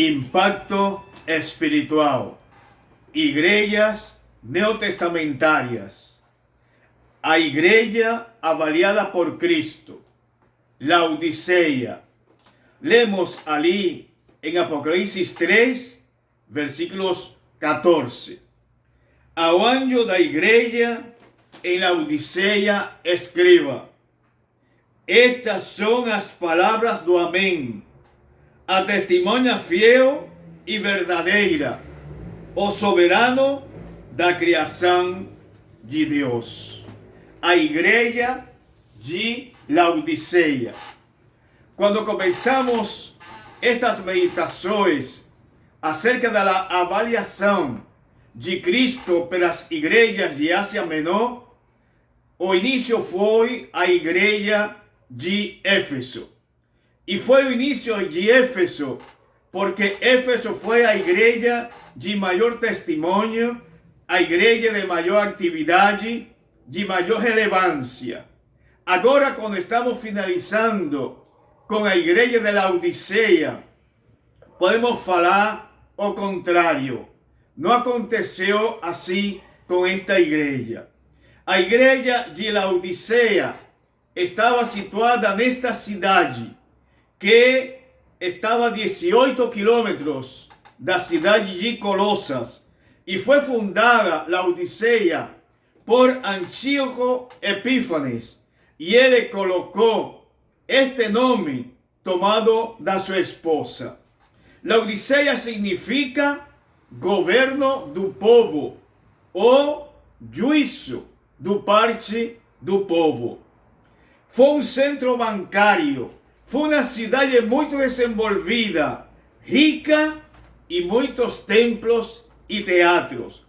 Impacto espiritual. Igrejas neotestamentárias. A igreja avaliada por Cristo. Laodiceia. Lemos ali em Apocalipse 3, versículos 14. Ao anjo da igreja em Laodiceia escreva: estas são as palavras do Amém, a testemunha fiel e verdadeira, o soberano da criação de Deus. A igreja de Laodiceia. Quando começamos estas meditações acerca da avaliação de Cristo pelas igrejas de Ásia Menor, o início foi a igreja de Éfeso. E foi o início de Éfeso porque Éfeso foi a igreja de maior testemunho, a igreja de maior atividade, de maior relevância. Agora, quando estamos finalizando com a igreja de Laodiceia, podemos falar o contrário. Não aconteceu assim com esta igreja. A igreja de Laodiceia estava situada nesta cidade, que estava a 18 quilômetros da cidade de Colossas, e foi fundada Laodiceia por Antíoco Epífanes, e ele colocou este nome tomado da sua esposa. Laodiceia significa governo do povo, ou juízo do parte do povo. Foi um centro bancário, foi uma cidade muito desenvolvida, rica e muitos templos e teatros.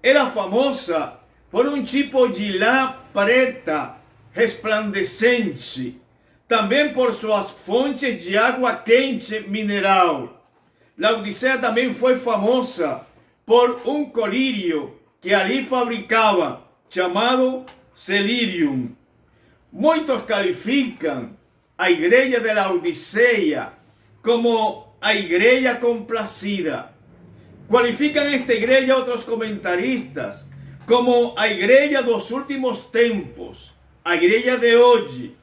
Era famosa por um tipo de lã preta resplandecente, também por suas fontes de água quente mineral. Laodiceia também foi famosa por um colírio que ali fabricava, chamado celírium. Muitos qualificam a igreja de Laodiceia como a igreja complacida. Qualificam esta igreja outros comentaristas como a igreja dos últimos tempos, a igreja de hoje,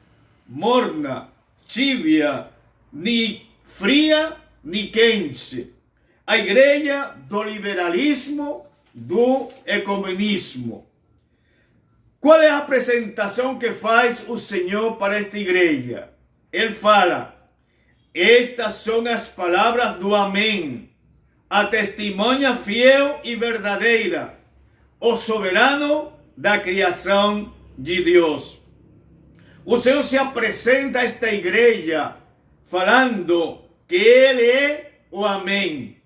morna, tibia, ni fria, ni quente. A igreja do liberalismo, do ecumenismo. Qual é a apresentação que faz o Senhor para esta igreja? Ele fala: estas são as palavras do Amém, a testemunha fiel e verdadeira, o soberano da criação de Deus. O Senhor se apresenta a esta igreja falando que Ele é o Amém.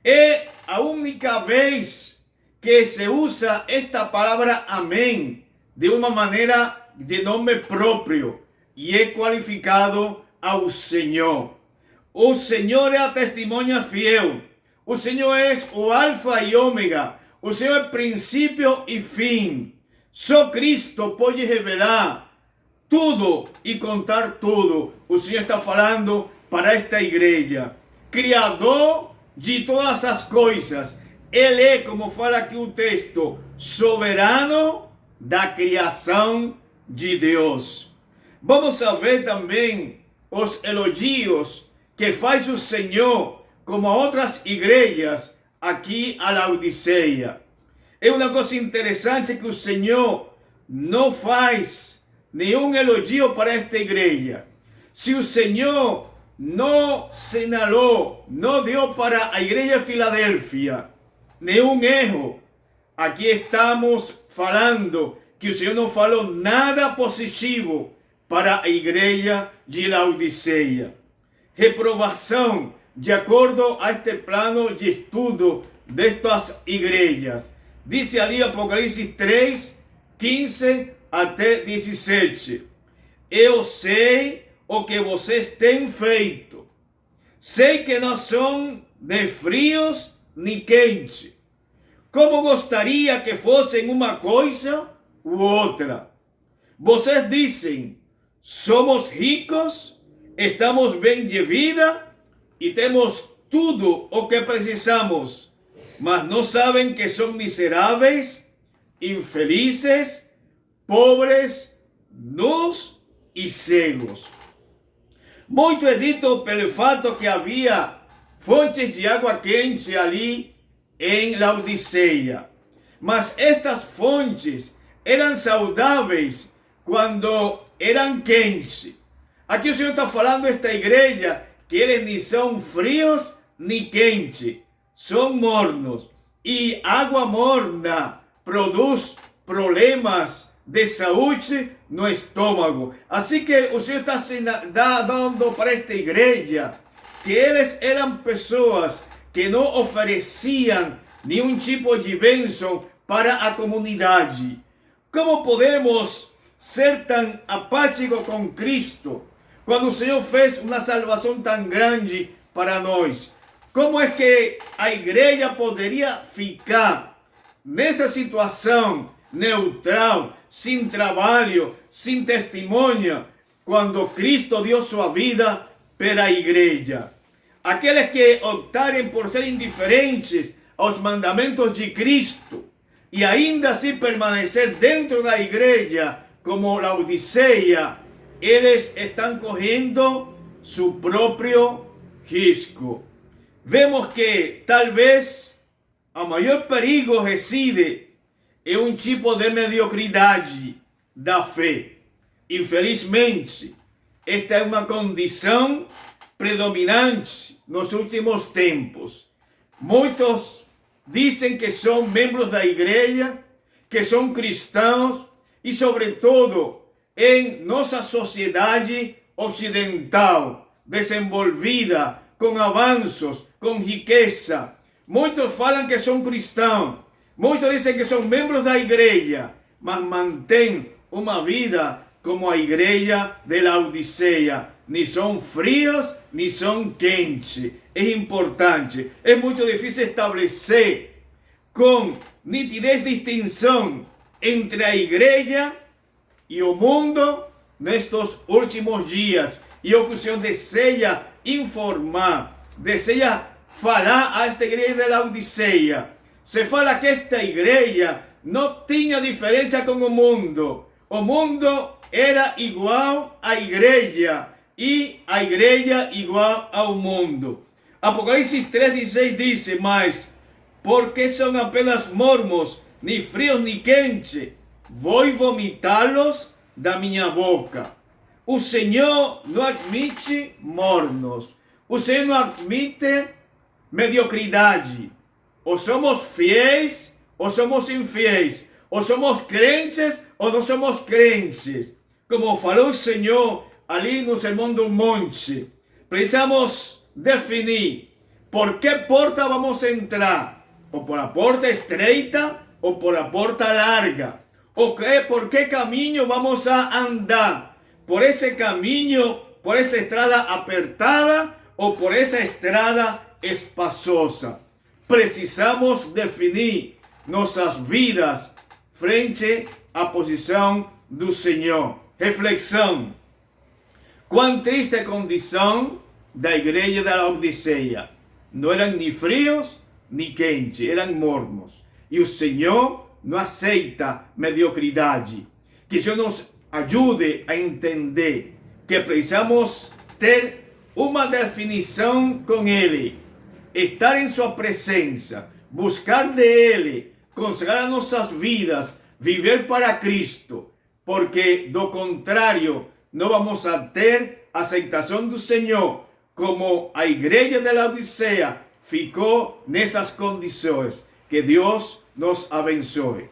É a única vez que se usa esta palavra Amém de uma maneira de nome próprio, e é qualificado ao Senhor. O Senhor é a testemunha fiel. O Senhor é o alfa e ômega. O Senhor é princípio e fim. Só Cristo pode revelar tudo e contar tudo. O Senhor está falando para esta igreja. Criador de todas as coisas. Ele é, como fala aqui o texto, soberano da criação de Deus. Vamos ver também os elogios que faz o Senhor como a outras igrejas aqui a Laodiceia. É uma coisa interessante que o Senhor não faz nenhum elogio para esta igreja. Se o Senhor não sinalou, não deu para a igreja de Filadélfia nenhum erro, aqui estamos falando que o Senhor não falou nada positivo para a igreja de Laodiceia. Reprovação de acordo a este plano de estudo destas igrejas. Diz ali Apocalipse 3, 15 até 17. Eu sei o que vocês têm feito. Sei que não são nem frios nem quentes. Como gostaria que fossem uma coisa ou outra. Vocês dizem: somos ricos, estamos bem de vida e temos tudo o que precisamos, mas não sabem que são miseráveis, infelizes, pobres, nus e cegos. Muito é dito pelo fato que havia fontes de água quente ali em Laodiceia. Mas estas fontes eram saudáveis quando eram quentes. Aqui o Senhor está falando esta igreja que eles nem são frios nem quentes, são mornos. E água morna produz problemas de saúde no estômago. Assim que o Senhor está dando para esta igreja que eles eram pessoas que não ofereciam nenhum tipo de bênção para a comunidade. Como podemos ser tão apáticos com Cristo quando o Senhor fez uma salvação tão grande para nós? Como é que a igreja poderia ficar nessa situação neutral, sem trabalho, sem testemunho, quando Cristo deu sua vida pela igreja? Aqueles que optarem por ser indiferentes aos mandamentos de Cristo e ainda assim permanecer dentro da igreja como Laodiceia, eles estão correndo seu próprio risco. Vemos que talvez o maior perigo reside em um tipo de mediocridade da fé. Infelizmente, esta é uma condição predominante nos últimos tempos. Muitos dizem que são membros da igreja, que são cristãos e, sobretudo, em nossa sociedade ocidental, desenvolvida, com avanços, com riqueza. Muitos falam que são cristãos, muitos dizem que são membros da igreja, mas mantêm uma vida como a igreja de Laodiceia. Nem são frios, nem são quentes. É importante, é muito difícil estabelecer com nitidez distinção entre a igreja e o mundo nestes últimos dias. E o que o Senhor deseja informar, deseja falar a esta igreja de Laodiceia. Se fala que esta igreja não tinha diferença com o mundo. O mundo era igual à igreja e a igreja igual ao mundo. Apocalipse 3,16 diz, mas porque são apenas mormos, nem frios nem quentes, vou vomitá-los da minha boca. O Senhor não admite mornos. O Senhor não admite mediocridade. Ou somos fiéis ou somos infiéis. Ou somos crentes ou não somos crentes. Como falou o Senhor ali no Sermão do Monte, precisamos definir por que porta vamos entrar. Ou por a porta estreita ou por a porta larga. Ou por que caminho vamos a andar. Por esse caminho, por essa estrada apertada ou por essa estrada espaçosa. Precisamos definir nossas vidas frente à posição do Senhor. Reflexão. Quão triste a condição da igreja da Laodiceia. Não eram nem frios nem quentes, eram mornos. E o Senhor não aceita mediocridade. Que o Senhor nos ajude a entender que precisamos ter uma definição com Ele, estar em sua presença, buscar de Ele, consagrar nossas vidas, viver para Cristo, porque do contrário não vamos a ter aceitação do Senhor, como a igreja de Laodiceia ficou nessas condições. Que Deus nos abençoe.